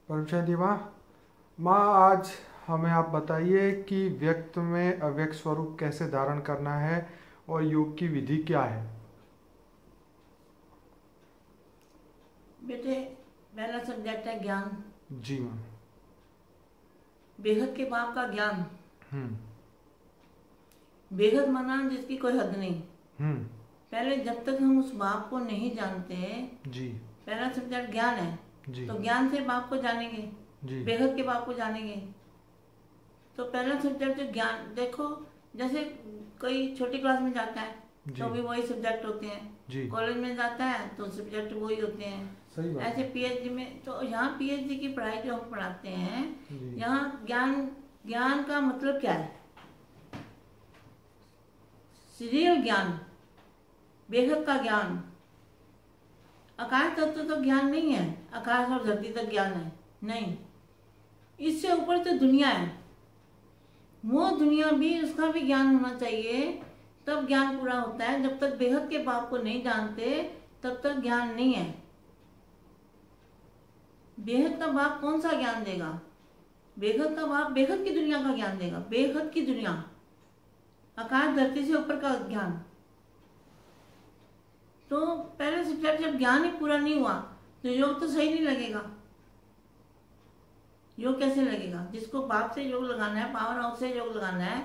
परम शांति माँ। माँ, आज हमें आप बताइए कि व्यक्त में अव्यक्त स्वरूप कैसे धारण करना है और योग की विधि क्या है। बेटे, पहला सब्जेक्ट है ज्ञान। जी माँ। बेहद के बाप का ज्ञान। हम्म। बेहद माना जिसकी कोई हद नहीं। हम्म। पहले जब तक हम उस बाप को नहीं जानते, जी। पहला सब्जेक्ट ज्ञान है। जी। तो ज्ञान से बाप को जानेंगे, जी। बेहद के बाप को जानेंगे। तो पहला सब्जेक्ट ज्ञान। देखो, जैसे कोई छोटी क्लास में जाता है जी। तो भी वही सब्जेक्ट होते हैं, जी। कॉलेज में जाता है तो सब्जेक्ट वही होते हैं। सही बात। ऐसे पीएचडी में, तो यहाँ पीएचडी की पढ़ाई जो हम पढ़ाते हैं, जी। यहाँ ज्ञान, ज्ञान का मतलब क्या है? रियल ज्ञान, बेहद का ज्ञान। आकाश तत्व तो ज्ञान नहीं है, आकाश और धरती तक ज्ञान है नहीं। इससे ऊपर तो दुनिया है, वो दुनिया भी, उसका भी ज्ञान होना चाहिए, तब ज्ञान पूरा होता है। जब तक बेहद के बाप को नहीं जानते तब तक ज्ञान नहीं है। बेहद का बाप कौन सा ज्ञान देगा? बेहद का बाप बेहद की दुनिया का ज्ञान देगा, बेहद की दुनिया, आकाश धरती से ऊपर का ज्ञान। तो पहले सब्जेक्ट जब ज्ञान ही पूरा नहीं हुआ तो योग तो सही नहीं लगेगा। योग कैसे लगेगा? जिसको बाप से योग लगाना है, पावर हाउस से योग लगाना है,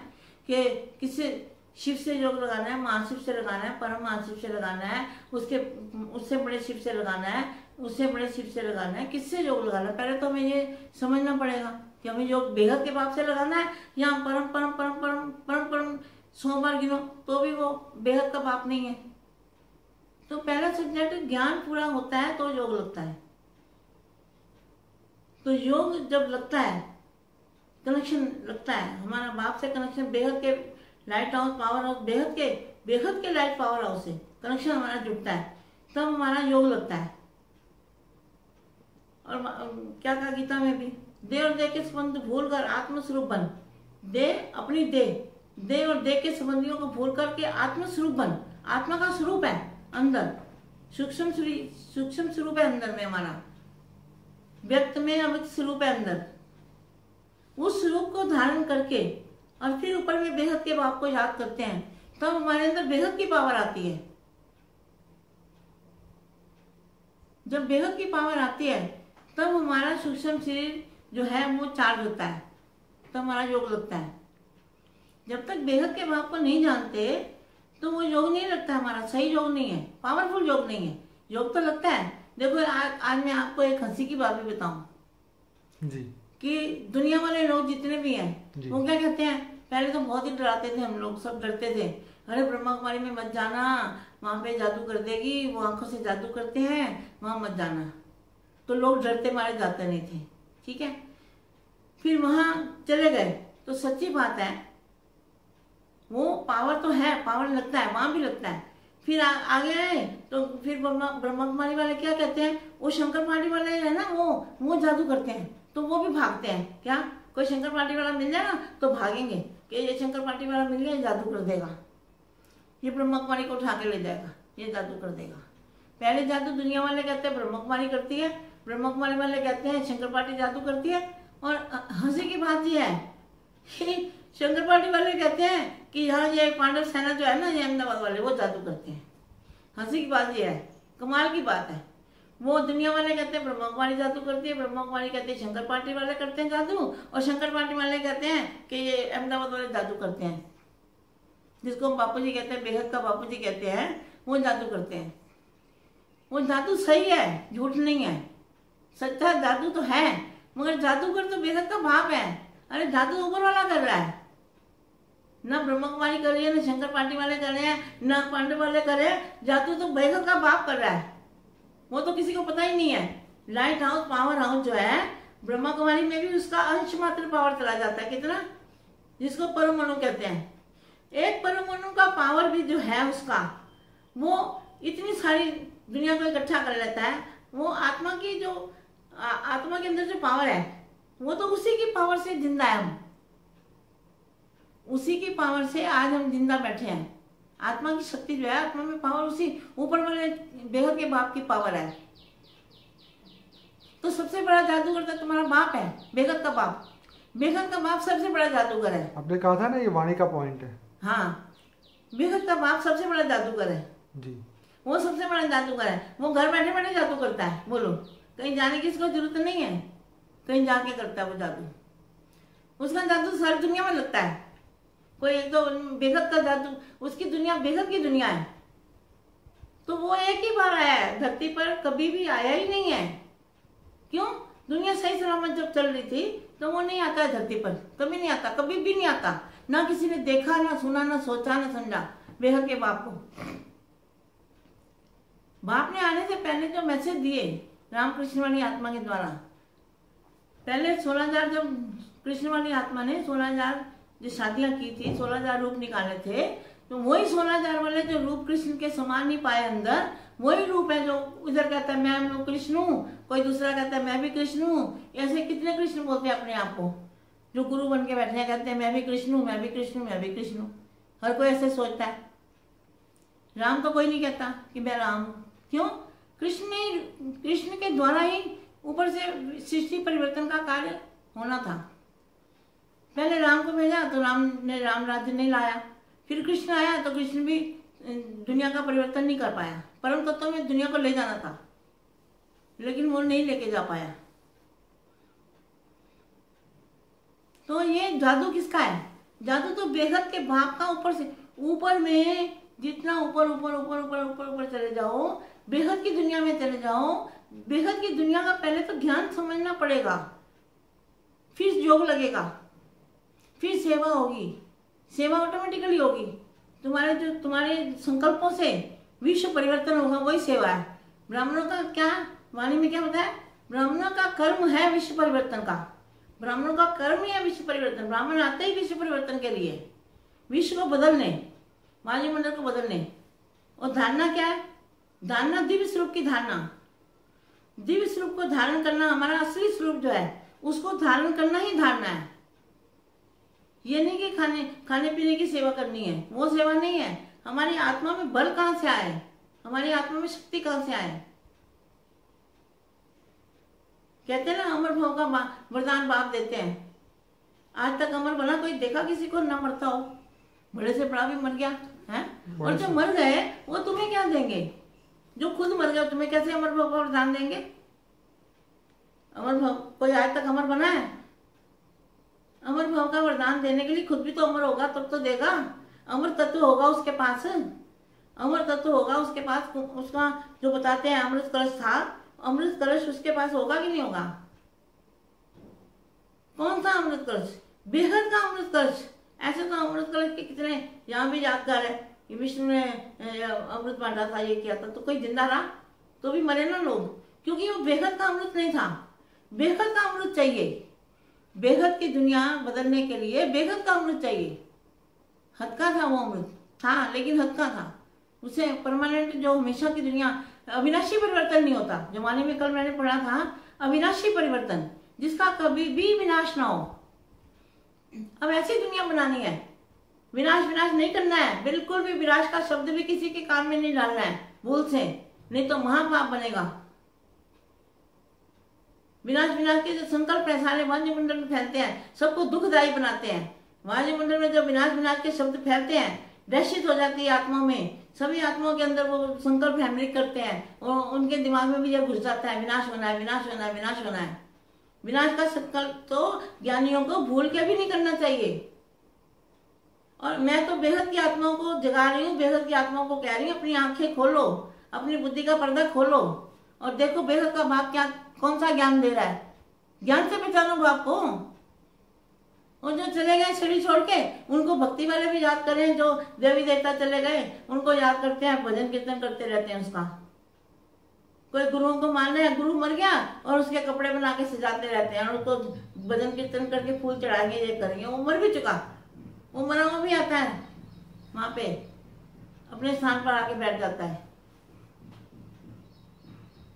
कि किससे, शिव से योग लगाना है, महाशिव से लगाना है, परम महाशिव से लगाना है, उससे बड़े शिव से लगाना है, उससे बड़े शिव से लगाना है, किससे योग लगाना है? पहले तो हमें ये समझना पड़ेगा कि हमें योग बेहद के बाप से लगाना है या परम परम परम परम परम परम 100 बार गिनो तो भी वो बेहद का बाप नहीं है। तो पहला सब्जेक्ट ज्ञान पूरा होता है तो योग लगता है। तो योग जब लगता है, कनेक्शन लगता है, हमारा बाप से कनेक्शन, बेहद के लाइट हाउस, पावर हाउस, बेहद के लाइट पावर हाउस से कनेक्शन हमारा जुड़ता है, तब हमारा योग लगता है। और क्या कहा गीता में भी, दे और दे के संबंध भूल कर आत्मस्वरूप बन। दे, अपनी दे और दे के संबंधियों को भूल करके आत्मस्वरूप बन। आत्मा का स्वरूप है अंदर, सूक्ष्म स्वरूप है अंदर में हमारा, व्यक्त में अव्यक्त स्वरूप है अंदर। उस स्वरूप को धारण करके और फिर ऊपर में बेहद के बाप को याद करते हैं, तब हमारे अंदर बेहद की पावर आती है। जब बेहद की पावर आती है तब हमारा सूक्ष्म शरीर जो है वो चार्ज होता है, तब हमारा योग लगता है। जब तक बेहद के बाप को नहीं जानते तो वो योग नहीं लगता, हमारा सही योग नहीं है, पावरफुल योग नहीं है। योग तो लगता है। देखो, आज मैं आपको एक हंसी की बात भी बताऊं जी, कि दुनिया वाले लोग जितने भी हैं वो क्या कहते हैं, पहले तो बहुत ही डराते थे, हम लोग सब डरते थे, अरे ब्रह्मा कुमारी में मत जाना, वहां पे जादू कर देगी, वो आंखों से जादू करते हैं, वहां मत जाना। तो लोग डरते मारे जाते नहीं थे, ठीक है। फिर वहां चले गए तो सच्ची बात है, वो पावर तो है, पावर लगता है, वहां भी लगता है। फिर आगे आए तो फिर ब्रह्मा कुमारी वाले क्या कहते हैं, वो शंकर पार्टी वाले है ना, वो जादू करते हैं, तो वो भी भागते हैं। क्या कोई शंकर पार्टी वाला मिल जाएगा तो भागेंगे कि ये शंकर पार्टी वाला मिल गया, जादू कर देगा, ये ब्रह्मा कुमारी को उठा के ले जाएगा, ये जादू कर देगा। पहले जादू दुनिया वाले कहते हैं ब्रह्मा कुमारी करती है, ब्रह्मा कुमारी वाले कहते हैं शंकर पार्टी जादू करती है। और हंसी की बात यह है कि शंकर पार्टी वाले कहते हैं कि यहाँ ये पांडव सेना जो है ना, ये अहमदाबाद वाले, वो जादू करते हैं। हंसी की बात यह है, कमाल की बात है। वो दुनिया वाले कहते हैं ब्रह्मा कुमारी जादू करती है, ब्रह्मा कुमारी कहते हैं शंकर पार्टी वाले करते हैं जादू, और शंकर पार्टी वाले कहते हैं कि ये अहमदाबाद वाले जादू करते हैं, जिसको हम बापू जी कहते हैं, बेहद का बापू जी कहते हैं, वो जादू करते हैं। वो जादू सही है, झूठ नहीं है, सच्चा जादू तो है, मगर जादूगर तो बेहद का भाव है। अरे जादू ऊपर वाला कर रहा है, ना ब्रह्मा कुमारी कर रही है, ना शंकर पार्टी वाले कर रहे हैं, ना पांडव वाले कर रहे हैं, जादू तो बेहद का बाप कर रहा है, वो तो किसी को पता ही नहीं है। लाइट हाउस, पावर हाउस जो है, ब्रह्मा कुमारी में भी उसका अंश मात्र पावर चला जाता है, कितना, जिसको परमाणु कहते हैं। एक परमाणु का पावर भी जो है उसका, वो इतनी सारी दुनिया को इकट्ठा कर लेता है। वो आत्मा की जो आत्मा के अंदर जो पावर है, वो तो उसी की पावर से जिंदा है हम, उसी की पावर से आज हम जिंदा बैठे हैं। आत्मा की शक्ति जो है, आत्मा में पावर उसी ऊपर वाले बेहद के बाप की पावर है। तो सबसे बड़ा जादूगर तो तुम्हारा बाप है, बेगत का बाप। बेगत का बाप सबसे बड़ा जादूगर है। आपने कहा था ना ये वाणी का पॉइंट है। हाँ, बेगत का बाप सबसे बड़ा जादूगर है जी। वो सबसे बड़ा जादूगर है। वो घर बैठे बैठे जादू करता है। बोलो, कहीं जाने की इसको जरूरत नहीं है, कहीं जाके करता है वो जादू। उसका जादू सारी दुनिया में लगता है। कोई एक तो बेगत का जादू, उसकी दुनिया बेगत की दुनिया है। तो वो एक ही बार आया है धरती पर, कभी भी आया ही नहीं है। क्यों? दुनिया सही सलामत जब चल रही थी तो वो नहीं आता है धरती पर, कभी नहीं आता, कभी भी नहीं आता। ना किसी ने देखा, ना सुना, ना सोचा, ना समझा बेहद के बाप को। बाप ने आने से पहले जो मैसेज दिए रामकृष्ण वाली आत्मा के द्वारा, पहले 16,000 जब कृष्ण वाली आत्मा ने 16,000 जो शादियां की थी, 16,000 रूप निकाले थे, तो वही 16,000 वाले जो रूप कृष्ण के समान नहीं पाए अंदर, वही रूप है जो इधर कहता है मैं कृष्ण हूँ, कोई दूसरा कहता है मैं भी कृष्ण हूँ। ऐसे कितने कृष्ण बोलते हैं अपने आप को, जो गुरु बन के बैठे हैं, कहते हैं मैं भी कृष्ण हूँ, मैं भी कृष्ण हूँ, मैं भी कृष्ण हूँ। हर कोई ऐसे सोचता है। राम तो कोई नहीं कहता कि मैं राम हूँ। क्यों? कृष्ण के द्वारा ही ऊपर से सृष्टि परिवर्तन का कार्य होना था। पहले राम को भेजा तो राम ने राम राज्य नहीं लाया, फिर कृष्ण आया तो कृष्ण भी दुनिया का परिवर्तन नहीं कर पाया। परम तत्व में दुनिया को ले जाना था, लेकिन वो नहीं लेके जा पाया। तो ये जादू किसका है? जादू तो बेहद के भाव का। ऊपर से ऊपर में जितना ऊपर ऊपर ऊपर ऊपर ऊपर ऊपर चले जाओ, बेहद की दुनिया में चले जाओ, बेहद की दुनिया का पहले तो ज्ञान समझना पड़ेगा, फिर योग लगेगा, फिर सेवा होगी। सेवा ऑटोमेटिकली होगी। तुम्हारे संकल्पों से विश्व परिवर्तन होगा, वही सेवा है। ब्राह्मणों का क्या वाणी में क्या होता है? ब्राह्मणों का कर्म है विश्व परिवर्तन का। ब्राह्मणों का कर्म ही है विश्व परिवर्तन। ब्राह्मण आते ही विश्व परिवर्तन के लिए, विश्व को बदलने, वायुमंडल को बदलने। और धारणा क्या है? धारणा दिव्य स्वरूप की धारणा। दिव्य स्वरूप को धारण करना, हमारा असली स्वरूप जो है उसको धारण करना ही धारणा है। ये नहीं कि खाने पीने की सेवा करनी है, वो सेवा नहीं है। हमारी आत्मा में बल कहां से आए, हमारी आत्मा में शक्ति कहां से आए? कहते हैं ना अमर भाव का वरदान बाप देते हैं। आज तक अमर बना कोई देखा किसी को ना मरता हो? बड़े से बड़ा भी मर गया है। और जो मर गए वो तुम्हें क्या देंगे? जो खुद मर गए तुम्हें कैसे अमर भाव का वरदान देंगे? अमर भाव कोई आज तक अमर बना है? अमर भाव का वरदान देने के लिए खुद भी तो अमर होगा तब तो देगा। अमर तत्व होगा उसके पास, अमर तत्व होगा उसके पास। उसका जो बताते हैं अमृत कलश था, अमृत कलश उसके पास होगा कि नहीं होगा? कौन सा अमृत कलश? बेहद का अमृत कलश। ऐसे तो अमृत कलश के कितने यहाँ भी यादगार है कि विष्णु ने अमृत बांटा था, ये किया था। तो कोई जिंदा रहा तो भी मरे ना लोग, क्योंकि वो बेहद का अमृत नहीं था। बेहद का अमृत चाहिए। बेहद की दुनिया बदलने के लिए बेहद का अमृत चाहिए। हद का था वो अमृत, था लेकिन हद का था। उसे परमानेंट जो हमेशा की दुनिया, अविनाशी परिवर्तन नहीं होता। जमाने में कल मैंने पढ़ा था अविनाशी परिवर्तन, जिसका कभी भी विनाश ना हो। अब ऐसी दुनिया बनानी है, विनाश नहीं करना है। बिल्कुल भी विनाश का शब्द भी किसी के कान में नहीं डालना है भूल से, नहीं तो महापाप बनेगा। विनाश के जो संकल्प है सारे वायुमंडल में फैलते हैं, सबको दुखदायी बनाते हैं। वायुमंडल में जो विनाश के शब्द फैलते हैं, दहशत हो जाती है आत्माओं में। सभी आत्माओं के अंदर वो संकल्प हैमरिक करते हैं और उनके दिमाग में भी जब घुस जाता है विनाश होना है, विनाश होना है, विनाश होना है। विनाश का संकल्प तो ज्ञानियों को भूल के भी नहीं करना चाहिए। और मैं तो बेहद की आत्माओं को जगा रही हूँ, बेहद की आत्माओं को कह रही हूँ, अपनी आंखें खोलो, अपनी बुद्धि का पर्दा खोलो और देखो बेहद का बाप क्या कौन सा ज्ञान दे रहा है। ज्ञान से पहचानो बाप को। और जो चले गए शरीर छोड़ के, उनको भक्ति वाले भी याद करें। जो देवी देवता चले गए उनको याद करते हैं, भजन कीर्तन करते रहते हैं उसका। कोई गुरुओं को मान रहे हैं, गुरु मर गया और उसके कपड़े बना के सजाते रहते हैं और उसको भजन कीर्तन करके फूल चढ़ाएंगे, ये करेंगे। वो मर भी चुका, वो मरा हुआ भी आता है वहां पे, अपने स्थान पर आके बैठ जाता है।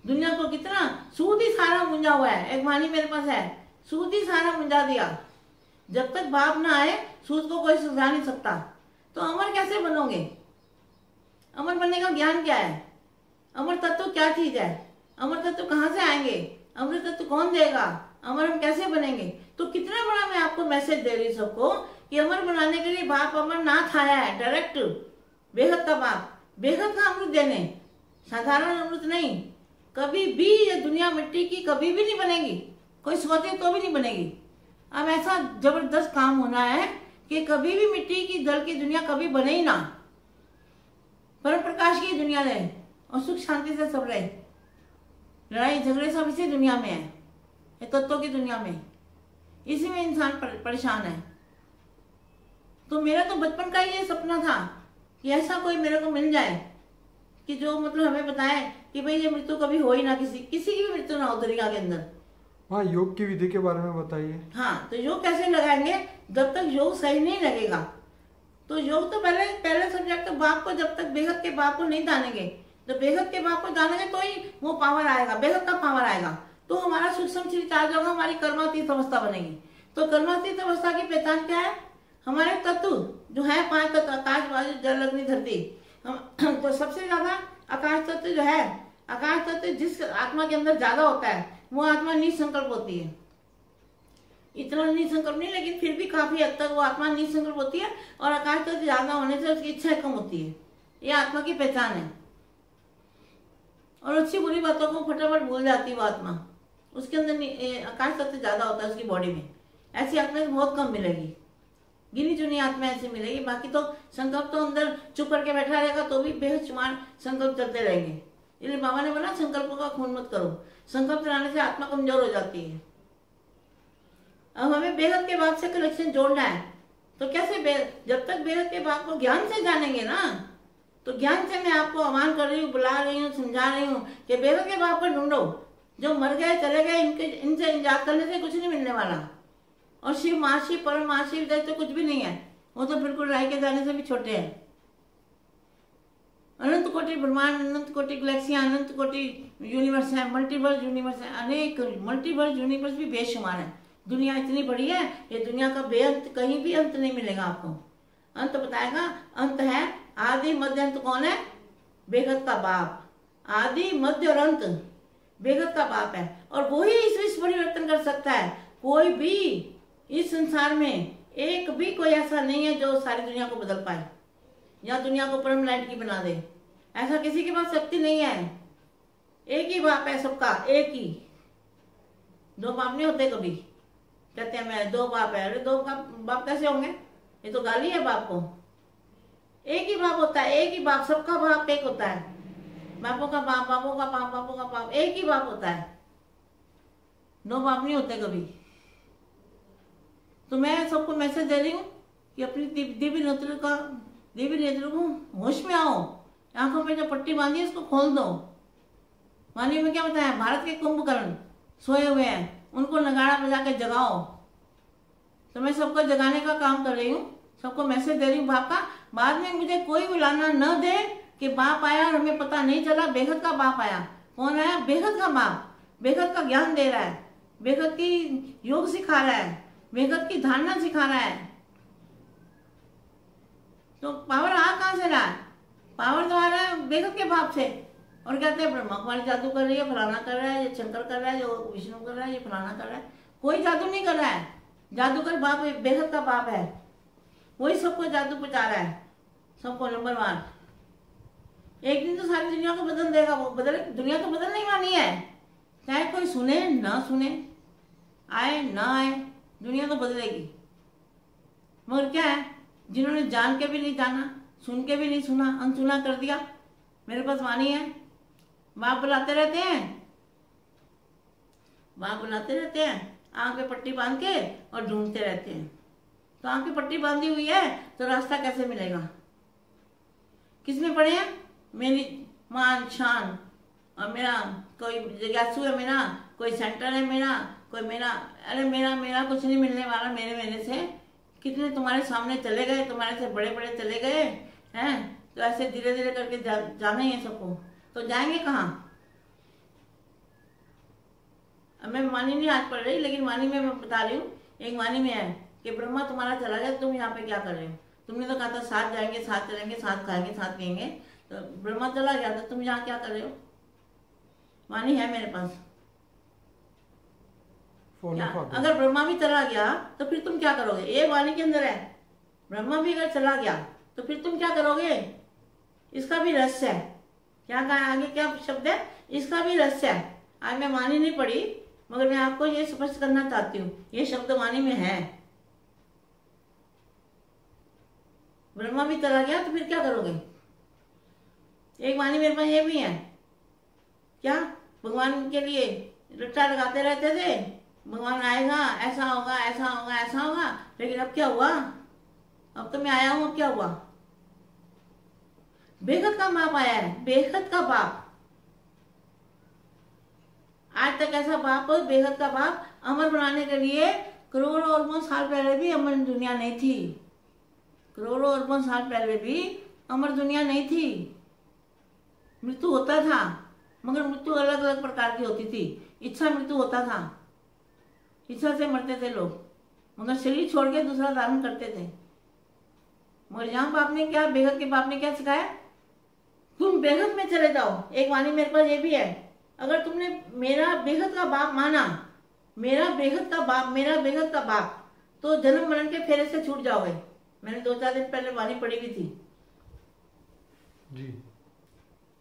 दुनिया को कितना सूद ही सारा मुंजा हुआ है। एक वाणी मेरे पास है, सूद ही सारा मुंजा दिया। जब तक बाप ना आए सूद को कोई सुलझा नहीं सकता। तो अमर कैसे बनोगे? अमर बनने का ज्ञान क्या है? अमर तत्व क्या चीज है? अमर तत्व कहाँ से आएंगे? अमृत तत्व कौन देगा, अमर हम कैसे बनेंगे। तो कितना बड़ा मैं आपको मैसेज दे रही हूँ सबको कि अमर बनाने के लिए बाप अमरनाथ आया है, डायरेक्ट बेहद का बाप, बेहद का अमृत देने, साधारण अमृत नहीं। कभी भी ये दुनिया मिट्टी की कभी भी नहीं बनेगी, कोई सोचे तो भी नहीं बनेगी। अब ऐसा जबरदस्त काम होना है कि कभी भी मिट्टी की दल की दुनिया कभी बने ही ना, परम प्रकाश की दुनिया रहे और सुख शांति से सब रहे। लड़ाई झगड़े सब इसी दुनिया में है, ये तत्वों की दुनिया में, इसी में इंसान परेशान है। तो मेरा तो बचपन का ही ये सपना था कि ऐसा कोई मेरे को मिल जाए कि जो मतलब हमें बताए कि भाई ये मृत्यु कभी हो ही ना, किसी की भी मृत्यु ना हो दुनिया के अंदर। हाँ, योग की विधि के बारे में बताइए। हाँ, तो योग कैसे लगाएंगे, जब तक योग सही नहीं लगेगा। तो योग तो पहले सब्जेक्ट तो बाप को, जब तक बेहद के बाप को नहीं जानेंगे, तो बेहद के बाप को जानेंगे तो ही वो पावर आएगा, बेहद का पावर आएगा, तो हमारा सूक्ष्म शरीर चार्ज होगा, हमारी कर्मातीत अवस्था बनेगी। तो कर्मातीत अवस्था की पहचान क्या है, हमारे तत्व जो है 5 तत्व, आकाश वायु जल अग्नि धरती। तो सबसे ज्यादा आकाश तत्व जो है, आकाश तत्व जिस आत्मा के अंदर ज्यादा होता है वो आत्मा निसंकल्प होती है। इतना निसंकल्प नहीं, लेकिन फिर भी काफी हद तक वो आत्मा निसंकल्प होती है, और आकाश तत्व ज्यादा होने से उसकी इच्छा कम होती है। ये आत्मा की पहचान है। और अच्छी बुरी बातों को फटाफट भूल जाती है वो आत्मा, उसके अंदर आकाश तत्व ज्यादा होता है उसकी बॉडी में। ऐसी आत्मा बहुत कम मिलेगी, गिनी चुनी आत्मा ऐसी मिलेगी। बाकी तो संकल्प तो अंदर चुप करके बैठा रहेगा तो भी बेशुमार संकल्प चलते रहेंगे। इसलिए बाबा ने बोला संकल्पों का खून मत करो, संकल्प चलाने से आत्मा कमजोर हो जाती है। अब हमें बेहद के बाप से कनेक्शन जोड़ना है। तो कैसे, जब तक बेहद के बाप को ज्ञान से जानेंगे ना, तो ज्ञान से मैं आपको आह्वान कर रही हूँ, बुला रही हूँ, समझा रही हूँ कि बेहद के बाप को ढूंढो। जो मर गए चले गए, इनसे इंजात करने से कुछ नहीं मिलने वाला। और शिव महाशिव परम महाशिव जैसे कुछ भी नहीं है, वो तो बिल्कुल राय के जाने से भी छोटे हैं। अनंत कोटि ब्रह्मांड, अनंत कोटि गैलेक्सियां, अनंत कोटि यूनिवर्स है, मल्टीवर्स यूनिवर्स है, अनेक मल्टीवर्स यूनिवर्स भी बेशुमार है। दुनिया इतनी बड़ी है, ये दुनिया का बेअंत, कहीं भी अंत नहीं मिलेगा आपको। अंत बताएगा, अंत है आदि मध्य अंत। कौन है, बेहद का बाप। आदि मध्य और अंत बेहद का बाप है, और वो ही इस विश्व परिवर्तन कर सकता है। कोई भी इस संसार में एक भी कोई ऐसा नहीं है जो सारी दुनिया को बदल पाए या दुनिया को परम लाइट की बना दे। ऐसा किसी के पास शक्ति नहीं है। एक ही बाप है सबका, एक ही। दो बाप नहीं होते कभी। कहते हैं मैं 2 बाप है, अरे 2 बाप कैसे होंगे, ये तो गाली है बाप को। एक ही बाप होता है, एक ही बाप, सबका बाप एक होता है। बापों का बाप, बापों का बाप, बापों का बाप, एक ही बाप होता है। 2 बाप नहीं होते कभी। तो मैं सबको मैसेज दे रही हूँ कि अपनी दिव्य नेत्र को होश में आओ। आंखों पे जो पट्टी बांधी है उसको खोल दो। वाणी में क्या बताया, भारत के कुंभकर्ण सोए हुए हैं, उनको नगाड़ा बजा के जगाओ। तो मैं सबको जगाने का काम कर रही हूँ, सबको मैसेज दे रही हूँ बाप का। बाद में मुझे कोई बुलाना न दे कि बाप आया और हमें पता नहीं चला। बेहद का बाप आया। कौन आया, बेहद का बाप। बेहद का ज्ञान दे रहा है, बेहद की योग सिखा रहा है, बेहद की धारणा सिखा रहा है। तो पावर आ कहां से रहा है, पावर तो आ रहा है बेहद के बाप से। और कहते हैं ब्रह्मा कुमारी जादू कर रही है, फलाना कर रहा है, ये शंकर कर रहा है, जो विष्णु कर रहा है, ये फलाना कर रहा है। कोई जादू नहीं कर रहा है। जादूगर बाप बेहद का बाप है, वही सबको जादू पहुंचा रहा है, सबको नंबर 1। एक दिन तो सारी दुनिया को बदल देगा वो। दुनिया तो बदलने ही वाली है, चाहे कोई सुने ना सुने, आए ना आए, दुनिया तो बदलेगी। मगर क्या है, जिन्होंने जान के भी नहीं जाना, सुन के भी नहीं सुना, अनसुना कर दिया। मेरे पास वाणी है, बाप बुलाते रहते हैं, बाप बुलाते रहते हैं, आंख पे पट्टी बांध के और ढूंढते रहते हैं। तो आंख पे पट्टी बांधी हुई है तो रास्ता कैसे मिलेगा। किसमें पड़े हैं, मेरी मान शान, और मेरा कोई जिज्ञासु है, मेरा कोई सेंटर है, मेरा कोई मेरा, अरे मेरा कुछ नहीं मिलने वाला। मेरे से कितने तुम्हारे सामने चले गए, तुम्हारे से बड़े बड़े चले गए हैं। तो ऐसे धीरे धीरे करके जाना ही है सबको। तो जाएंगे कहाँ। अब मैं वाणी नहीं आज पढ़ रही, लेकिन वाणी में मैं बता रही हूँ। एक वाणी में है कि ब्रह्मा तुम्हारा चला जाए, तुम यहाँ पे क्या कर रहे हो। तुमने तो कहा था साथ जाएंगे, साथ चलेंगे, साथ खाएंगे, साथ पियेंगे। तो ब्रह्मा चला गया था, तुम यहाँ क्या कर रहे हो। वाणी है मेरे पास। अगर ब्रह्मा भी चला गया तो फिर तुम क्या करोगे? एक वाणी के अंदर है, ब्रह्मा भी अगर चला गया तो फिर तुम क्या करोगे? इसका भी रहस्य है। क्या कहा आगे, क्या शब्द है? इसका भी रहस्य है। आज मैं वाणी नहीं पढ़ी, मगर मैं आपको ये स्पष्ट करना चाहती हूँ, ये शब्द वाणी में है। ब्रह्मा भी चला गया तो फिर क्या करोगे? एक वाणी मेरे पास ये भी है। क्या भगवान के लिए रट्टा लगाते रहते थे, भगवान आएगा, ऐसा होगा, ऐसा होगा, ऐसा होगा। लेकिन अब क्या हुआ? अब तो मैं आया हूं, अब क्या हुआ? बेहद का बाप आया है, बेहद का बाप। आज तक ऐसा बाप, बेहद का बाप अमर बनाने के लिए करोड़ों अरबों साल पहले भी अमर दुनिया नहीं थी। करोड़ों अरबों साल पहले भी अमर दुनिया नहीं थी। मृत्यु होता था, मगर मृत्यु अलग अलग प्रकार की होती थी। इच्छा मृत्यु होता था, इच्छा से मरते थे लोग, मगर शरीर छोड़ के दूसरा धारण करते थे। मगर यहाँ बाप ने क्या, बेहद के बाप ने क्या सिखाया? तुम बेहद में चले जाओ। एक वाणी मेरे पास ये भी है, अगर तुमने मेरा बेहद का बाप माना, मेरा बेहद का बाप, मेरा बेहद का बाप, तो जन्म मरण के फेरे से छूट जाओगे। मैंने 2-4 दिन पहले वाणी पढ़ी हुई थी जी।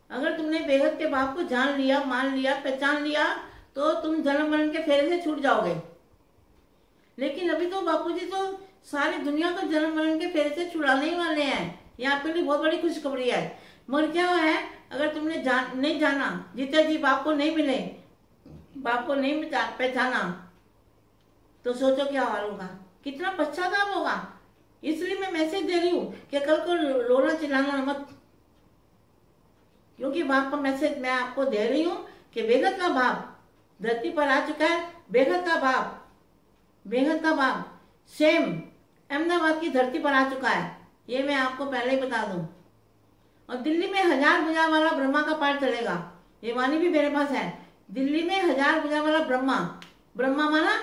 अगर तुमने बेहद के बाप को जान लिया, मान लिया, पहचान लिया, तो तुम जन्म मरण के फेरे से छूट जाओगे। लेकिन अभी तो बापूजी तो सारी दुनिया को जन्म मरण के फेरे से छुड़ाने ही वाले हैं। ये आपके लिए बहुत बड़ी खुशखबरी है। मगर क्या है, अगर तुमने नहीं जाना, जीते जी बाप को नहीं मिले, बाप को नहीं पहचाना, तो सोचो क्या हाल होगा, कितना पश्चाताप होगा। इसलिए मैं मैसेज दे रही हूँ कि कल को रोना चिल्लाना मत, क्योंकि बाप का मैसेज मैं आपको दे रही हूँ कि बेहद का बाप धरती पर आ चुका है। बेहद का बाप, बेहद का बाप सेम अहमदाबाद की धरती पर आ चुका है, ये मैं आपको पहले ही बता दूं। और दिल्ली में 1000 भुजा वाला ब्रह्मा का पाठ चलेगा, ये वाणी भी मेरे पास है। दिल्ली में 1000 भुजा वाला ब्रह्मा, ब्रह्मा माना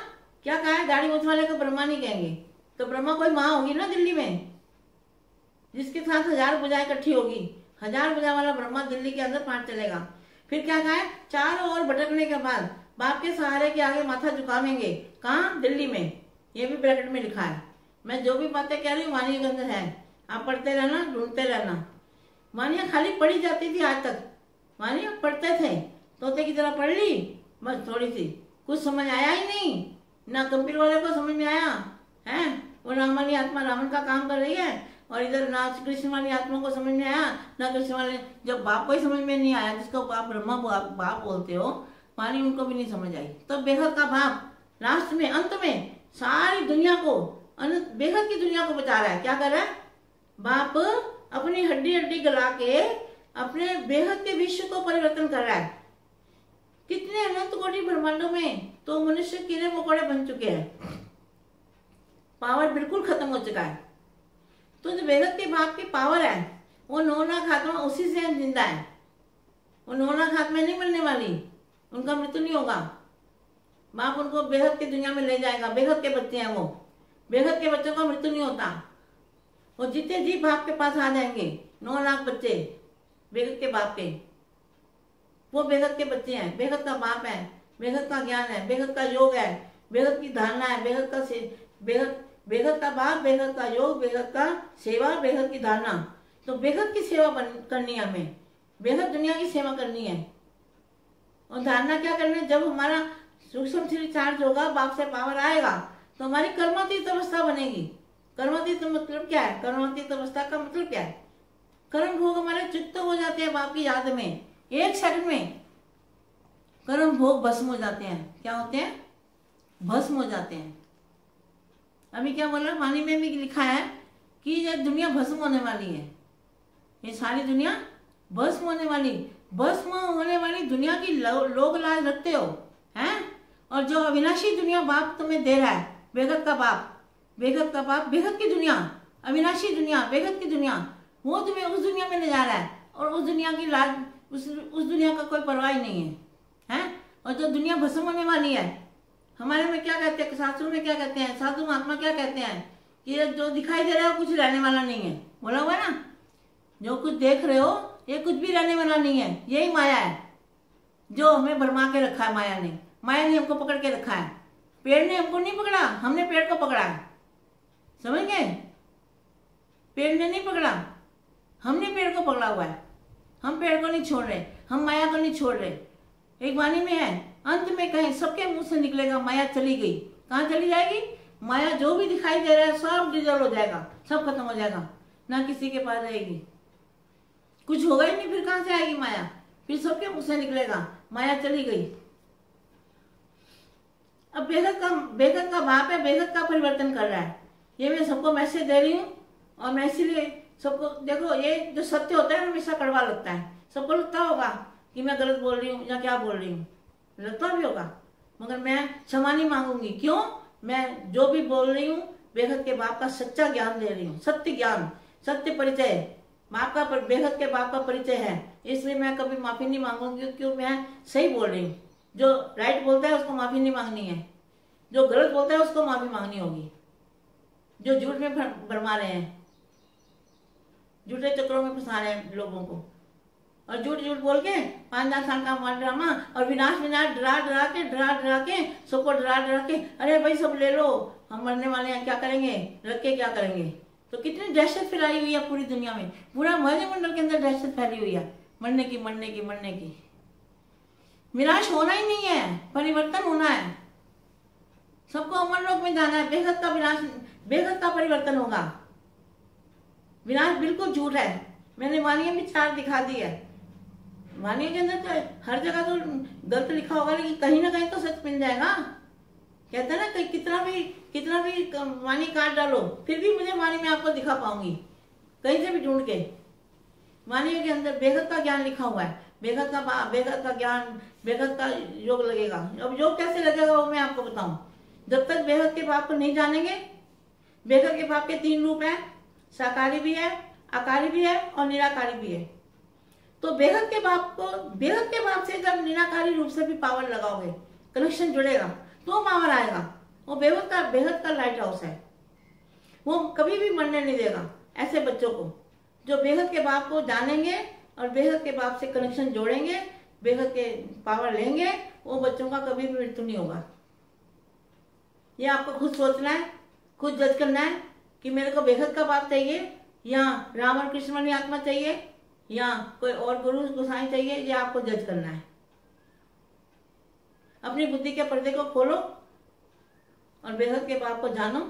क्या कहा है? दाढ़ी मूंछ वाले को ब्रह्मा नहीं कहेंगे, तो ब्रह्मा कोई माँ होगी ना दिल्ली में, जिसके साथ 1000 भुजाएं इकट्ठी होगी। 1000 भुजा वाला ब्रह्मा दिल्ली के अंदर पाठ चलेगा। फिर क्या कहा है? चारों ओर भटकने के बाद बाप के सहारे के आगे माथा झुकावेंगे। कहाँ? दिल्ली में। ये भी ब्रैकेट में लिखा है। मैं जो भी बातें कह रही हूँ वाणी के अंदर है, आप पढ़ते रहना, ढूंढते रहना। वाणियाँ खाली पढ़ी जाती थी आज तक, वाणियाँ पढ़ते थे, तोते की तरह पढ़ ली बस, थोड़ी सी, कुछ समझ आया ही नहीं। ना कंप्यूटर वाले को समझ में आया है, वो राम वाली आत्मा रावण का काम कर रही है, और इधर ना कृष्ण वाली आत्मा को समझ में आया, ना कृष्ण वाले, जब बाप को ही समझ में नहीं आया, जिसको आप ब्रह्मा बाप बोलते हो, वाणी उनको भी नहीं समझ आई। तो बेहद का बाप लास्ट में, अंत में सारी दुनिया को, बेहद की दुनिया को बचा रहा है। क्या कर रहा है? बाप अपनी हड्डी हड्डी गला के अपने बेहद के विश्व को परिवर्तन कर रहा है। कितने अनंत कोटि ब्रह्मांडों में तो मनुष्य कीड़े मकोड़े बन चुके हैं, पावर बिल्कुल खत्म हो चुका है। तो जो बेहद के बाप की पावर है, वो 9 लाख आत्मा उसी से जिंदा है। वो 9 लाख आत्मा नहीं मरने वाली, उनका मृत्यु नहीं होगा। बाप उनको बेहद की दुनिया में ले जाएगा। बेहद के बच्चे हैं वो, बेहद के बच्चों का मृत्यु नहीं होता। वो जितने जी बाप के पास आ जाएंगे, 9 लाख बच्चे बेहद के बाप के, वो बेहद के बच्चे हैं। बेहद का बाप है, बेहद का ज्ञान है, बेहद का योग है, बेहद की धारणा है, बेहद का बेहद का बाप, बेहद का योग, बेहद का सेवा, बेहद की धारणा। तो बेहद की सेवा करनी है हमें, बेहद दुनिया की सेवा करनी है। और धारणा क्या करनी है? जब हमारा सूक्ष्म शरीर चार्ज होगा, बाप से पावर आएगा, तो हमारी कर्मातीत अवस्था बनेगी। कर्मातीत मतलब क्या है? कर्मातीत अवस्था का मतलब क्या है? कर्म भोग हमारे चित्त हो जाते हैं बाप की याद में, 1 सेकंड में कर्म भोग भस्म हो जाते हैं। क्या होते हैं? भस्म हो जाते हैं। अभी क्या बोला? वाणी में भी लिखा है कि ये दुनिया भस्म होने वाली है, ये सारी दुनिया भस्म होने वाली। भस्म होने वाली दुनिया की लोग लाज रखते हो हैं? और जो अविनाशी दुनिया बाप तुम्हें दे रहा है, बेहद का बाप, बेहद का बाप, बेहद की दुनिया, अविनाशी दुनिया, बेहद की दुनिया, वो तुम्हें उस दुनिया में ले जा रहा है। और उस दुनिया की लाज, उस दुनिया का कोई परवाह ही नहीं है, हैं? और जो दुनिया भस्म होने वाली है, हमारे में क्या कहते हैं, शास्त्रों में क्या कहते हैं, साधु महात्मा क्या कहते हैं कि जो दिखाई दे रहा है वो कुछ रहने वाला नहीं है। बोला हुआ ना, जो कुछ देख रहे हो ये कुछ भी रहने वाला नहीं है, यही माया है जो हमें भरमा के रखा है। माया ने हमको पकड़ के रखा है। पेड़ ने हमको नहीं पकड़ा, हमने पेड़ को पकड़ा है। समझ गए? पेड़ ने नहीं पकड़ा, हमने पेड़ को पकड़ा हुआ है। हम पेड़ को नहीं छोड़ रहे, हम माया को नहीं छोड़ रहे। एक वाणी में है, अंत में कहें सबके मुंह से निकलेगा माया चली गई। कहाँ चली जाएगी? माया जो भी दिखाई दे रहा है सब डिजल हो जाएगा, सब खत्म हो जाएगा, ना किसी के पास रहेगी, कुछ होगा ही नहीं। फिर कहाँ से आएगी माया? फिर सबके मुंह से निकलेगा माया चली गई। अब बेगत का भाव है, बेगत का परिवर्तन कर रहा है। ये मैं सबको मैसेज दे रही हूँ, और मैं इसीलिए सबको, देखो ये जो सत्य होता है हमेशा कड़वा लगता है। सबको लगता होगा कि मैं गलत बोल रही हूँ या क्या बोल रही हूँ, लगता भी होगा, मगर मैं क्षमा नहीं मांगूंगी। क्यों? मैं जो भी बोल रही हूँ बेगत के बाप का सच्चा ज्ञान दे रही हूँ, सत्य ज्ञान, सत्य परिचय, बाप का बेगत के बाप का परिचय है। इसलिए मैं कभी माफी नहीं मांगूंगी, क्योंकि मैं सही बोल रही हूँ। जो राइट बोलता है उसको माफी नहीं मांगनी है, जो गलत बोलता है उसको माफी मांगनी होगी। जो झूठ में भरमा रहे हैं, झूठे चक्रों में फंसा रहे हैं लोगों को, और झूठ झूठ बोल के 5,000 साल का मार ड्रामा, और विनाश डरा के सबको डरा के, अरे भाई सब ले लो, हम मरने वाले हैं, क्या करेंगे, रख के क्या करेंगे। तो कितनी दहशत फैलाई हुई है पूरी दुनिया में, पूरा वायुमंडल के अंदर दहशत फैली हुई है, मरने की। विनाश होना ही नहीं है, परिवर्तन होना है। सबको अमर लोक में जाना है। बेगत का विनाश, बेगत का परिवर्तन होगा। विनाश बिल्कुल झूठ है। मैंने वाणी में 4 दिखा दी है। वाणी के अंदर तो हर जगह तो गलत लिखा होगा, लेकिन कहीं ना कहीं तो सच मिल जाएगा। कहते हैं ना, कितना भी वाणी काट डालो, फिर भी मुझे वाणी में आपको दिखा पाऊंगी, कहीं से भी ढूंढ के। वाणी के अंदर बेगत का ज्ञान लिखा हुआ है, बेगत का ज्ञान, बेगत का योग लगेगा। अब योग कैसे लगेगा वो मैं आपको बताऊं। जब तक बेगत के बाप को नहीं जानेंगे, बेगत के बाप के 3 रूप है, साकारी भी है, आकारी भी है और निराकारी भी है। तो बेगत के बाप से जब निराकारी रूप से भी पावर लगाओगे, कनेक्शन जुड़ेगा, तो पावर आएगा। वो बेगत का लाइट हाउस है, वो कभी भी मरने नहीं देगा ऐसे बच्चों को। जो बेगत के बाप को जानेंगे और बेगत के बाप से कनेक्शन जोड़ेंगे, बेगत के पावर लेंगे, वो बच्चों का कभी भी मृत्यु नहीं होगा। ये आपको खुद सोचना है, खुद जज करना है कि मेरे को बेगत का बाप चाहिए, या राम और कृष्ण वाली आत्मा चाहिए, या कोई और गुरु गोसाई चाहिए। ये आपको जज करना है। अपनी बुद्धि के पर्दे को खोलो और बेगत के बाप को जानो।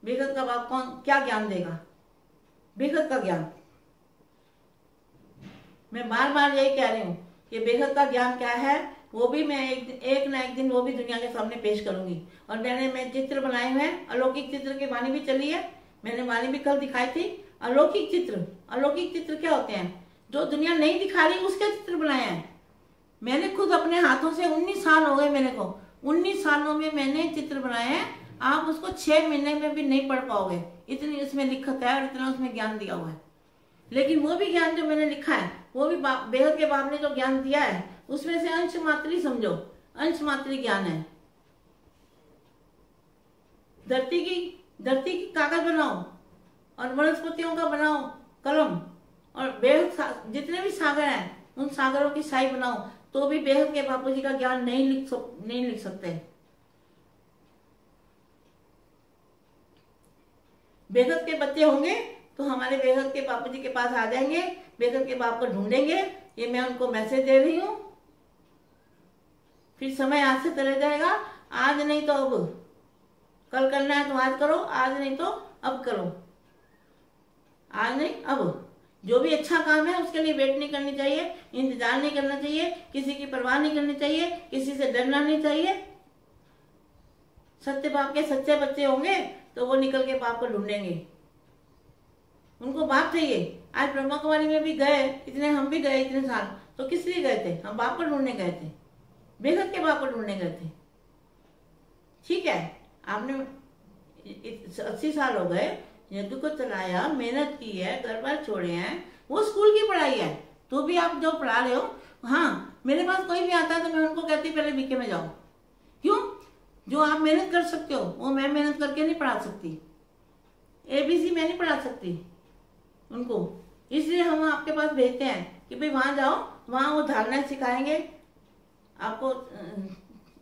बेगत का बाप कौन, क्या ज्ञान देगा? बेगत का ज्ञान। मैं बार बार यही कह रही हूँ कि बेगत का ज्ञान क्या है, वो भी मैं एक ना एक दिन वो भी दुनिया के सामने पेश करूंगी। और मैं चित्र बनाए हुए हैं, अलौकिक चित्र की वाणी भी चली है, मैंने वाणी भी कल दिखाई थी। अलौकिक चित्र क्या होते हैं? जो दुनिया नहीं दिखा रही उसके चित्र बनाए हैं। मैंने खुद अपने हाथों से 19 साल हो गए मेरे को, 19 सालों में मैंने चित्र बनाए हैं। आप उसको 6 महीने में भी नहीं पढ़ पाओगे, इतनी उसमें लिखत है और इतना उसमें ज्ञान दिया हुआ है। लेकिन वो भी ज्ञान जो मैंने लिखा है, वो भी बेहद के बाप ने जो ज्ञान दिया है, उसमें से अंश मात्री समझो, अंश मात्री ज्ञान है। धरती की कागज बनाओ और वनस्पतियों का बनाओ कलम, और बेहद जितने भी सागर हैं उन सागरों की साई बनाओ, तो भी बेहद के बापू जी का ज्ञान नहीं लिख सकते। बेहद के बच्चे होंगे तो हमारे बेहद के बापू जी के पास आ जाएंगे, बेहद के बाप को ढूंढेंगे। ये मैं उनको मैसेज दे रही हूँ। फिर समय आज से चले जाएगा, आज नहीं तो अब, कल करना है तो आज करो, आज नहीं तो अब करो, आज नहीं अब। जो भी अच्छा काम है उसके लिए वेट नहीं करनी चाहिए, इंतजार नहीं करना चाहिए, किसी की परवाह नहीं करनी चाहिए, किसी से डरना नहीं चाहिए। सत्य बाप के सच्चे बच्चे होंगे तो वो निकल के बाप को ढूंढेंगे। उनको बाप चाहिए। आज ब्रह्मा कुमारी में भी गए, हम भी गए इतने साल, तो किस लिए गए थे? हम बाप को ढूंढने गए थे, बेहद के बाप को ढूंढने गए थे। ठीक है, आपने 80 साल हो गए, यज्ञ को चलाया, मेहनत की है, घर बार छोड़े हैं, वो स्कूल की पढ़ाई है, तो भी आप जो पढ़ा रहे हो। हाँ, मेरे पास कोई भी आता है तो मैं उनको कहती पहले बीके में जाओ। क्यों? जो आप मेहनत कर सकते हो वो मैं मेहनत करके नहीं पढ़ा सकती, ABC मैं नहीं पढ़ा सकती उनको। इसलिए हम आपके पास भेजते हैं कि भाई वहां जाओ, वहां वो धारणा सिखाएंगे, आपको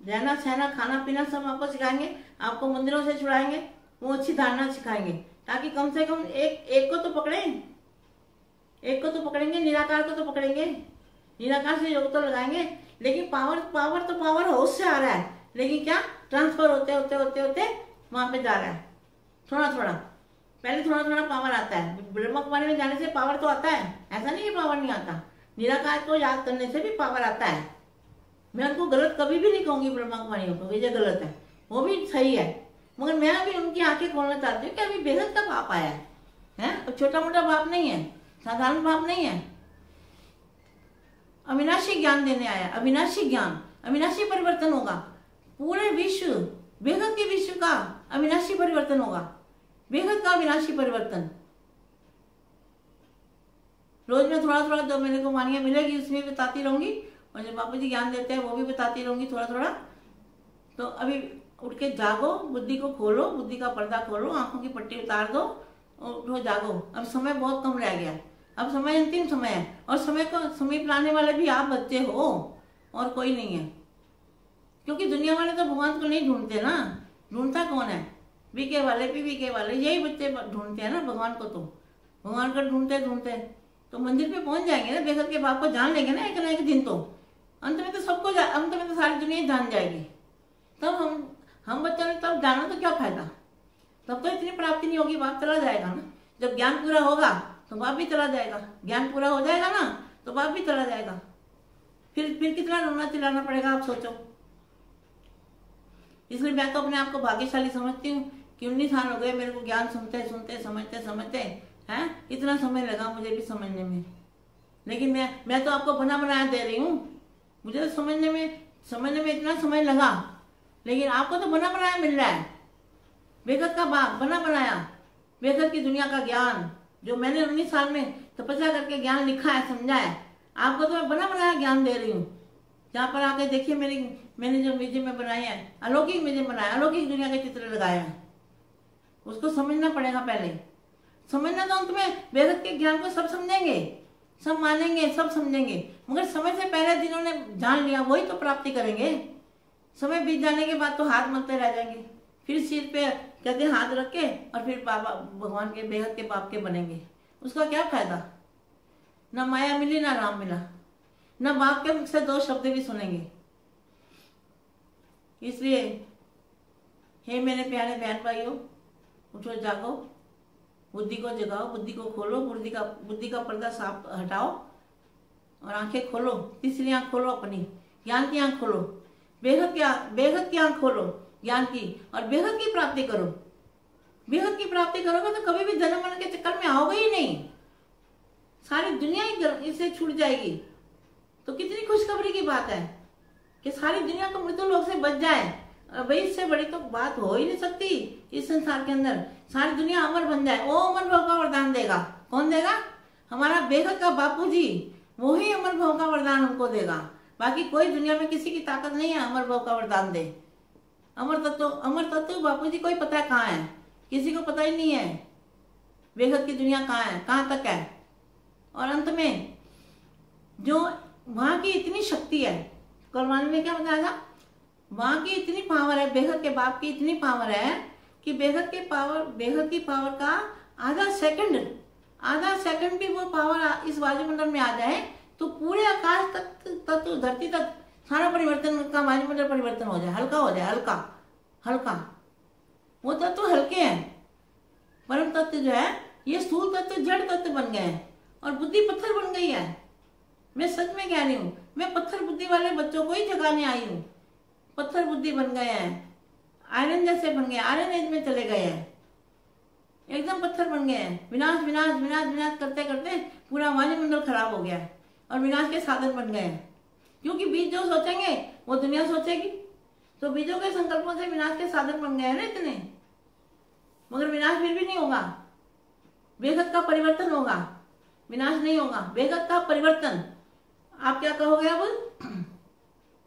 रहना सहना खाना पीना सब आपको सिखाएंगे, आपको मंदिरों से छुड़ाएंगे, वो अच्छी धारणा सिखाएंगे, ताकि कम से कम एक को तो पकड़ें, एक को तो पकड़ेंगे, निराकार को तो पकड़ेंगे, निराकार से योग तो लगाएंगे। लेकिन पावर तो पावर हाउस से आ रहा है, लेकिन क्या ट्रांसफर होते होते होते होते वहां पे जा रहा है थोड़ा थोड़ा। पहले थोड़ा थोड़ा पावर आता है, ब्रह्म कुमारी में जाने से पावर तो आता है, ऐसा नहीं कि पावर नहीं आता। निराकार को याद करने से भी पावर आता है। मैं उनको गलत कभी भी नहीं कहूंगी ब्रह्मा कुमारियों को, ये गलत है, वो भी सही है, मगर मैं अभी उनकी आंखें खोलना चाहती हूँ कि अभी बेहद का बाप आया है, अब छोटा मोटा बाप नहीं है, साधारण बाप नहीं है, अविनाशी ज्ञान देने आया। अविनाशी ज्ञान, अविनाशी परिवर्तन होगा, पूरे विश्व, बेहद के विश्व का अविनाशी परिवर्तन होगा, बेहद का अविनाशी परिवर्तन। रोज में थोड़ा थोड़ा जो मेरे को वाणियां मिलेगी उसमें बताती रहूंगी, और जो बापू जी ज्ञान देते हैं वो भी बताती रहूंगी थोड़ा थोड़ा। तो अभी उठ के जागो, बुद्धि को खोलो, बुद्धि का पर्दा खोलो, आंखों की पट्टी उतार दो और उठो जागो। अब समय बहुत कम रह गया, अब समय अंतिम समय है, और समय को समीप लाने वाले भी आप बच्चे हो और कोई नहीं है। क्योंकि दुनिया वाले तो भगवान को नहीं ढूंढते ना, ढूंढता कौन है? बीके वाले, पीवीके वाले, यही बच्चे ढूंढते हैं ना भगवान को। तो भगवान को ढूंढते ढूंढते तो मंदिर पे पहुंच जाएंगे ना, बेखत के बाप को जान लेंगे ना एक ना एक दिन। तो अंत में तो सबको अंत में तो सारी दुनिया जान जाएगी। तब हम बच्चों ने तब जाना तो क्या फायदा? तब तो इतनी प्राप्ति नहीं होगी, बाप चला जाएगा ना। जब ज्ञान पूरा होगा तो बाप भी चला जाएगा, ज्ञान पूरा हो जाएगा ना तो बाप भी चला जाएगा। फिर कितना रोना चिल्लाना पड़ेगा, आप सोचो। इसलिए मैं तो अपने आप को भाग्यशाली समझती हूँ कि 19 साल हो गए मेरे को ज्ञान सुनते सुनते समझते समझते हैं। इतना समय लगा मुझे भी समझने में, लेकिन मैं तो आपको बना बनाया दे रही हूँ। मुझे तो समझने में इतना समय लगा, लेकिन आपको तो बना बनाया मिल रहा है। बेखत का बाप बना बनाया, बेखत की दुनिया का ज्ञान जो मैंने 19 साल में तपस्या करके ज्ञान लिखा है, समझा है, आपको तो मैं बना बनाया ज्ञान दे रही हूँ। जहाँ पर आके देखिए मैंने जो म्यूजियम में बनाया है, अलौकिक म्यूजियम बनाया, अलौकिक दुनिया के चित्र लगाए हैं। उसको समझना पड़ेगा पहले। समझना तो अंत में बेखत के ज्ञान को सब समझेंगे, सब मानेंगे, सब समझेंगे, मगर समय से पहले जिन्होंने जान लिया वही तो प्राप्ति करेंगे। समय बीत जाने के बाद तो हाथ मलते रह जाएंगे, फिर सिर पे कहते हाथ रख के और फिर बाबा भगवान के बेहद के बाप के बनेंगे। उसका क्या फायदा? ना माया मिली, ना राम मिला, ना बाप के मुख से 2 शब्द भी सुनेंगे। इसलिए हे मेरे प्यारे बहन भाइयों, उठो जागो, बुद्धि को जगाओ, बुद्धि को खोलो, बुद्धि का पर्दा साफ हटाओ और आंखें खोलो। तीसरी आंख खोलो, अपनी ज्ञान की आंख खोलो, बेहद की आंख खोलो ज्ञान की, और बेहद की प्राप्ति करो। बेहद की प्राप्ति करोगे तो कभी भी जन्म मरण के चक्कर में आओगे ही नहीं, सारी दुनिया ही इससे छूट जाएगी। तो कितनी खुशखबरी की बात है कि सारी दुनिया को मृत्यु लोक से बच जाए। भाई इससे बड़ी तो बात हो ही नहीं सकती इस संसार के अंदर। सारी दुनिया अमर बन जाए, वो अमर भाव का वरदान देगा। कौन देगा? हमारा बेहद का बापू जी, वो ही अमर भाव का वरदान हमको देगा। बाकी कोई दुनिया में किसी की ताकत नहीं है अमर भाव का वरदान दे। अमर तत्व बापू जी को ही पता है कहाँ है, किसी को पता ही नहीं है बेहद की दुनिया कहाँ है, कहाँ तक है। और अंत में जो वहां की इतनी शक्ति है, कुरान में क्या बताया था, वहां की इतनी पावर है, बेहद के बाप की इतनी पावर है कि बेहद की पावर का आधा सेकंड भी वो पावर इस वायुमंडल में आ जाए तो पूरे आकाश तक धरती तक सारा परिवर्तन का वायुमंडल परिवर्तन हो जाए, हल्का हो जाए, हल्का। वो तत्व हल्के हैं। परम तत्व जो है ये स्थूल तत्व जड़ तत्व बन गए हैं और बुद्धि पत्थर बन गई है। मैं सच में कह रही हूँ, मैं पत्थर बुद्धि वाले बच्चों को ही जगाने आई हूँ। पत्थर बुद्धि बन गए हैं, आयरन जैसे बन गए, आयरन एज में चले गए हैं, एकदम पत्थर बन गए हैं। विनाश विनाश विनाश विनाश करते करते पूरा वायुमंडल खराब हो गया है और विनाश के साधन बन गए हैं। क्योंकि बीज जो सोचेंगे वो दुनिया सोचेगी, तो बीजों के संकल्पों से विनाश के साधन बन गए हैं ना इतने। मगर विनाश फिर भी नहीं होगा, बेहद का परिवर्तन होगा, विनाश नहीं होगा, बेहद का परिवर्तन। आप क्या कहोगे अब?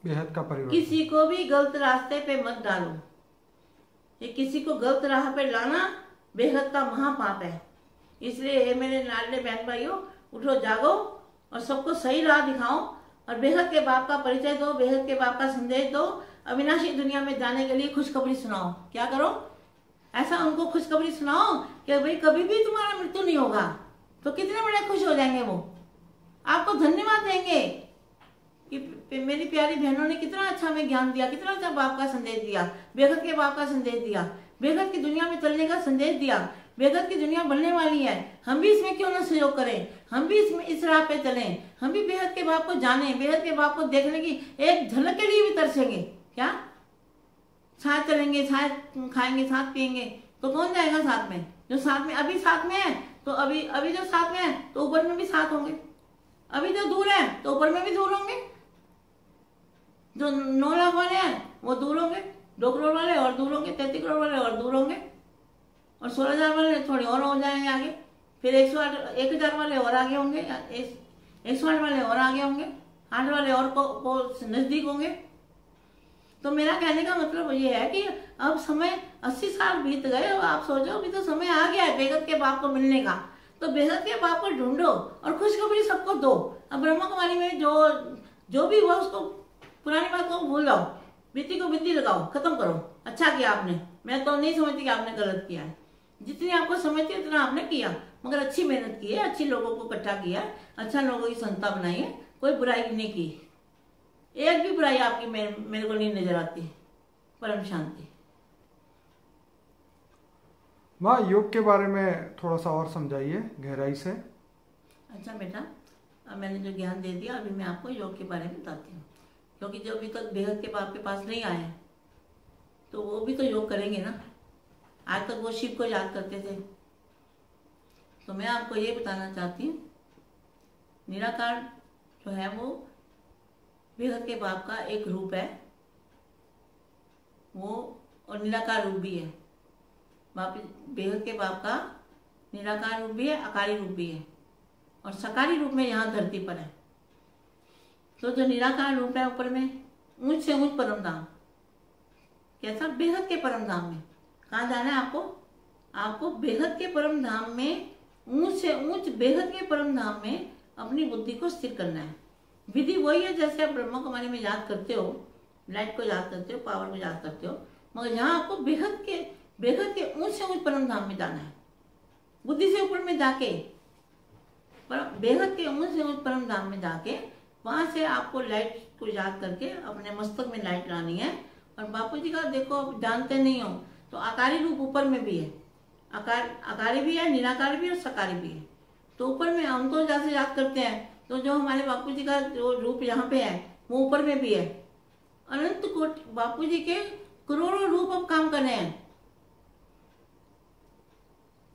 बेहद का परिवर्तन। किसी को भी गलत रास्ते पे मत डालो। ये किसी को गलत राह पे लाना बेहद का महापाप है। इसलिए मेरे लाडले बहन भाइयों, उठो जागो और सबको सही राह दिखाओ और बेहद के बाप का परिचय दो, बेहद के बाप का संदेश दो, अविनाशी दुनिया में जाने के लिए खुशखबरी सुनाओ। क्या करो? ऐसा उनको खुशखबरी सुनाओ कि भाई कभी भी तुम्हारा मृत्यु नहीं होगा। तो कितने बड़े खुश हो जाएंगे वो, आपको धन्यवाद देंगे कि मेरी प्यारी बहनों ने कितना अच्छा हमें ज्ञान दिया, कितना अच्छा बाप का संदेश दिया, बेहद के बाप का संदेश दिया, बेहद की दुनिया में चलने का संदेश दिया। बेहद की दुनिया बनने वाली है, हम भी इसमें क्यों ना सहयोग करें, हम भी इसमें इस राह पे चलें, हम भी बेहद के बाप को जाने, बेहद के बाप को देखने की एक झलक के लिए भी तरसेंगे। क्या साथ चलेंगे, साथ खाएंगे, साथ पिएंगे, तो कौन जाएगा साथ में? जो साथ में अभी साथ में है, तो अभी जो साथ में है तो ऊपर में भी साथ होंगे, अभी जो दूर है तो ऊपर में भी दूर होंगे। जो 9 लाख वाले हैं वो दूर होंगे, 2 करोड़ वाले और दूर होंगे, 33 करोड़ वाले और दूर होंगे, और 16,000 वाले थोड़ी और हो जाएंगे आगे, फिर 1,000 वाले और आगे होंगे, 108 वाले और आगे होंगे, 8 वाले और को नजदीक होंगे। तो मेरा कहने का मतलब ये है कि अब समय 80 साल बीत गए और आप सोचो अभी तो समय आ गया है बेहद के बाप को मिलने का। तो बेहद के बाप को ढूंढो और खुशखबरी सबको दो। अब ब्रह्मा कुमारी में जो भी हुआ उसको, पुरानी बात को भूल जाओ, बीती को बिंदी लगाओ, खत्म करो। अच्छा किया आपने, मैं तो नहीं समझती कि आपने गलत किया है, जितनी आपको समझती है उतना आपने किया, मगर अच्छी मेहनत की है, अच्छी लोगों को इकट्ठा किया, अच्छा लोगों की संस्था बनाई है, कोई बुराई नहीं की, एक भी बुराई आपकी मेरे को नहीं नजर आती। परम शांति। माँ, योग के बारे में थोड़ा सा और समझाइए गहराई से। अच्छा बेटा, अब मैंने जो ज्ञान दे दिया, अभी मैं आपको योग के बारे में बताती हूँ, क्योंकि जो अभी तक बेहद के बाप के पास नहीं आए हैं तो वो भी तो योग करेंगे ना। आज तक वो शिव को याद करते थे, तो मैं आपको ये बताना चाहती हूँ, निराकार जो है वो बेहद के बाप का एक रूप है, वो और निराकार रूप भी है। बाप बेहद के बाप का निराकार रूप भी है, आकारी रूप भी है, और सकारी रूप में यहाँ धरती पर है। तो जो निराकार रूप है ऊपर में ऊंच से ऊंच परम धाम, कैसा? बेहद के परम धाम में। कहाँ जाना है आपको? आपको बेहद के परम धाम में, ऊंच से ऊंच बेहद के परम धाम में अपनी बुद्धि को स्थिर करना है। विधि वही है जैसे आप ब्रह्मा कुमारी में याद करते हो, लाइट को याद करते हो, पावर को याद करते हो, मगर यहाँ आपको बेहद के ऊंच से ऊंच परम धाम में जाना है। बुद्धि से ऊपर में जाके बेहद के ऊंच से ऊंच परम धाम में जाके वहां से आपको लाइट को याद करके अपने मस्तक में लाइट लानी है। और बापू जी का देखो, आप जानते नहीं हो तो आकारी रूप ऊपर में भी है, आकारी भी है, निराकारी भी और सकारी भी है। तो ऊपर में हम तो जैसे याद करते हैं, तो जो हमारे बापू जी का जो रूप यहाँ पे है वो ऊपर में भी है। अनंत कोटि बापू जी के करोड़ों रूप अब काम कर रहे हैं,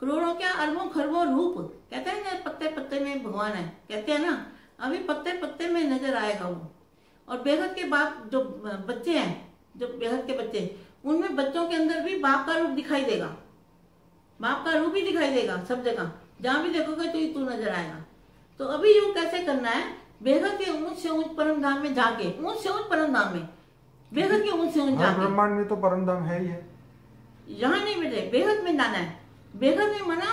करोड़ों क्या अरबों खरबों रूप। कहते हैं ना पत्ते पत्ते में भगवान है, कहते हैं ना, अभी पत्ते पत्ते में नजर आएगा वो। और बेहद के बाप जो बच्चे हैं, जो बेहद के बच्चे, उनमें बच्चों के अंदर भी बाप का रूप दिखाई देगा, बाप का रूप ही दिखाई देगा सब जगह, जहां भी देखोगे तो तू नजर आएगा। तो अभी योग कैसे करना है? बेहद के ऊंच से ऊंच परम धाम में जाके, ऊंच से ऊंच परम धाम में, बेहद के ऊंच से ऊंच जाके। ब्रह्मांड में तो परम धाम है ही है, यहाँ नहीं बेटे, बेहद में जाना है। बेहद में मना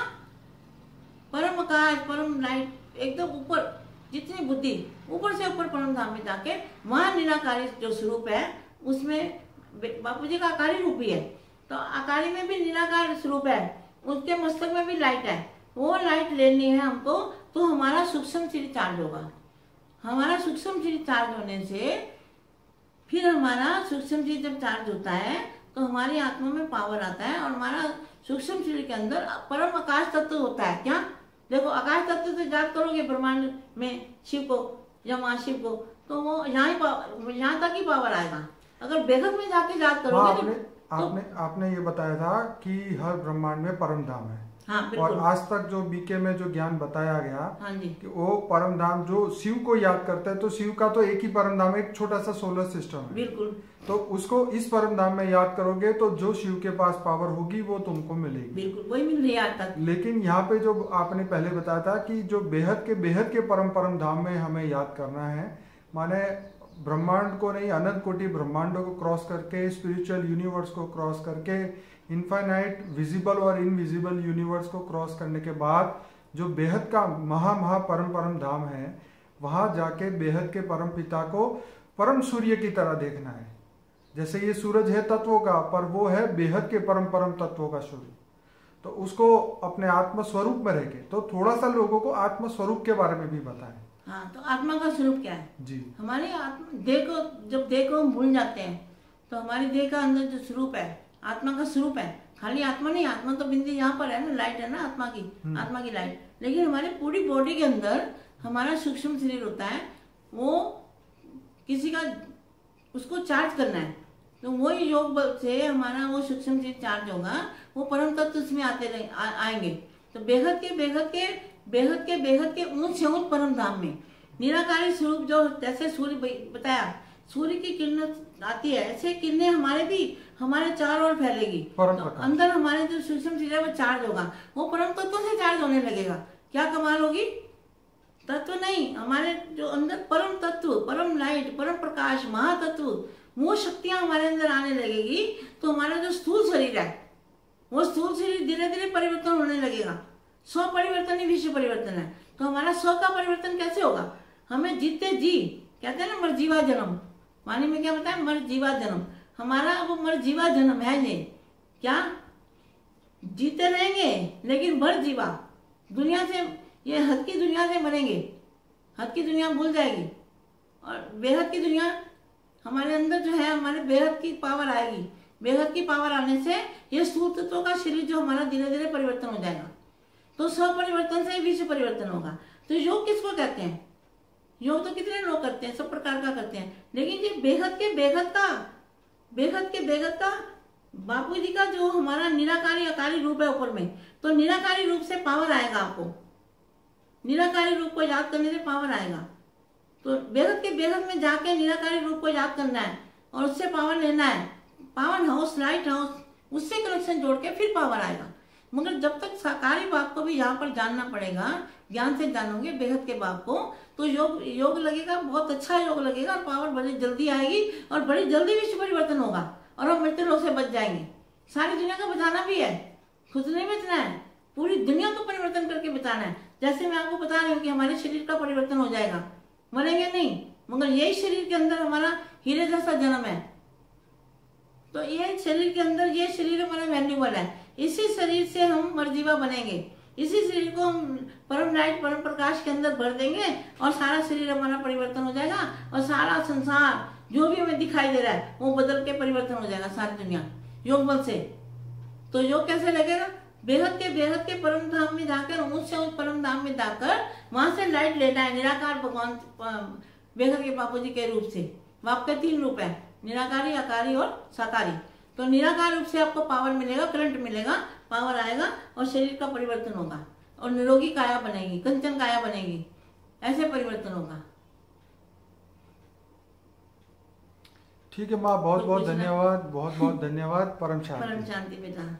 परम आकाश, परम लाइट, एकदम ऊपर, जितनी बुद्धि ऊपर से ऊपर परम धाम में जाके वहां निराकारी जो स्वरूप है उसमें बापू जी का आकारी रूप भी है, तो आकारी में भी निराकार स्वरूप है, उसके मस्तक में भी लाइट है। वो लाइट लेनी है हमको, तो हमारा सूक्ष्म शरीर चार्ज होगा। हमारा सूक्ष्म शरीर चार्ज होने से फिर हमारा सूक्ष्म शरीर जब चार्ज होता है तो हमारी आत्मा में पावर आता है, और हमारा सूक्ष्म शरीर के अंदर परम आकाश तत्व होता है। क्या देखो, आकाश तत्व से याद करोगे ब्रह्मांड में शिव को या महाशिव को, तो वो यहाँ तक ही पावर आएगा। अगर बेहद में जाके याद करोगे आपने ये बताया था कि हर ब्रह्मांड में परम धाम है। हाँ, और आज तक जो बीके में जो ज्ञान बताया गया, हाँ जी, कि वो परम धाम जो शिव को याद करता है, तो शिव का तो एक ही परम धाम, एक छोटा सा सोलर सिस्टम है। बिल्कुल। तो उसको इस परम धाम में याद करोगे तो जो शिव के पास पावर होगी वो तुमको मिलेगी। बिल्कुल, वही मिल रही है आज तक। लेकिन यहाँ पे जो आपने पहले बताया था कि जो बेहद के परम धाम में हमें याद करना है, माने ब्रह्मांड को नहीं, अनंत कोटि ब्रह्मांडों को क्रॉस करके, स्पिरिचुअल यूनिवर्स को क्रॉस करके, इनफाइनाइट विजिबल और इनविजिबल यूनिवर्स को क्रॉस करने के बाद जो बेहद का महा परम धाम है, वहां जाके बेहद के परम पिता को परम सूर्य की तरह देखना है। जैसे ये सूरज है तत्वों का, पर वो है बेहद के परम परम तत्वों का सूर्य। तो उसको अपने आत्म स्वरूप में रह के, तो थोड़ा सा लोगों को आत्म स्वरूप के बारे में भी बताएं। हाँ, तो आत्मा का स्वरूप क्या है जी। हमारी आत्मा देह को, जब देह को हम भूल जाते हैं तो हमारी देह का अंदर जो स्वरूप है आत्मा का स्वरूप है। खाली आत्मा नहीं, आत्मा तो बिंदी यहाँ पर है ना, लाइट है ना आत्मा की लाइट। लेकिन हमारी पूरी बॉडी के अंदर हमारा सूक्ष्म शरीर होता है, वो किसी का उसको चार्ज करना है, तो वही योग बल से हमारा वो सूक्ष्म शरीर चार्ज होगा, वो परम तत्व उसमें आएंगे। तो बेहद के ऊंच से ऊंच परम धाम में निराकारी स्वरूप, जो जैसे सूर्य बताया, सूर्य की किरण आती है, ऐसे किरणें हमारे चारों ओर फैलेगी। तो अंदर हमारे जो सूक्ष्म शरीर है वो चार्ज होगा, वो परम तत्व से चार्ज होने लगेगा। क्या कमाल होगी, तत्व नहीं, हमारे जो अंदर परम तत्व, परम लाइट, परम प्रकाश, महातत्व, वो शक्तियां हमारे अंदर आने लगेगी। तो हमारा जो स्थूल शरीर है, वो स्थूल शरीर धीरे धीरे परिवर्तन होने लगेगा। स्व परिवर्तन ही विश्व परिवर्तन है। तो हमारा स्व का परिवर्तन कैसे होगा, हमें जीते जी, कहते हैं ना मरजीवा जन्म, वाणी में क्या बताया, मरजीवा जन्म। हमारा वो मरजीवा जन्म है नहीं, क्या जीते रहेंगे लेकिन मरजीवा दुनिया से, ये हद की दुनिया से मरेंगे, हद की दुनिया भूल जाएगी और बेहद की दुनिया हमारे अंदर जो है, हमारे बेहद की पावर आएगी। बेहद की पावर आने से ये स्थूल तत्वों का शरीर जो हमारा धीरे धीरे परिवर्तन हो जाएगा। तो स्व परिवर्तन से विश्व परिवर्तन होगा। तो योग किसको कहते हैं, योग तो कितने लोग करते हैं, सब प्रकार का करते हैं, लेकिन ये बेहद का बापू जी का जो हमारा निराकारी अकारी रूप है ऊपर में, तो निराकारी रूप से पावर आएगा। आपको निराकारी रूप को याद करने से पावर आएगा। तो बेहद में जाके निराकारी रूप को याद करना है और उससे पावर लेना है। पावर हाउस, लाइट हाउस, उससे कनेक्शन जोड़ के फिर पावर आएगा। मगर जब तक साकारी बाप को भी यहाँ पर जानना पड़ेगा, ज्ञान से जानोगे बेहद के बाप को, तो योग लगेगा, बहुत अच्छा योग लगेगा और पावर बड़ी जल्दी आएगी और बड़ी जल्दी विश्व परिवर्तन होगा और हम मृत्यु लोग से बच जाएंगे। सारी दुनिया का बचाना भी है, खुद नहीं बचना है, पूरी दुनिया को परिवर्तन करके बचाना है। जैसे मैं आपको बता रही हूँ कि हमारे शरीर का परिवर्तन हो जाएगा, मरेंगे नहीं, मगर यही शरीर के अंदर हमारा हीरे जैसा जन्म है। तो ये शरीर के अंदर, ये शरीर हमारा वैल्यूबल है। इसी शरीर से हम मरजीवा बनेंगे, इसी शरीर को हम परम लाइट, परम प्रकाश के अंदर भर देंगे और सारा शरीर हमारा परिवर्तन हो जाएगा और सारा संसार जो भी हमें दिखाई दे रहा है वो बदल के परिवर्तन हो जाएगा, सारी दुनिया योग बल से। तो योग कैसे लगेगा, बेहद के परम धाम में जाकर, ऊंच से ऊंच परम धाम में जाकर वहां से लाइट लेना है। निराकार भगवान बेहद के बापू जी के रूप से, आपके 3 रूप है, निराकारी, आकारी और साकारी। तो निराकार रूप से आपको पावर मिलेगा, करंट मिलेगा, पावर आएगा और शरीर का परिवर्तन होगा और निरोगी काया बनेगी, कंचन काया बनेगी, ऐसे परिवर्तन होगा। ठीक है माँ, बहुत बहुत धन्यवाद, बहुत बहुत धन्यवाद। परम शांति। परम शांति बेटा।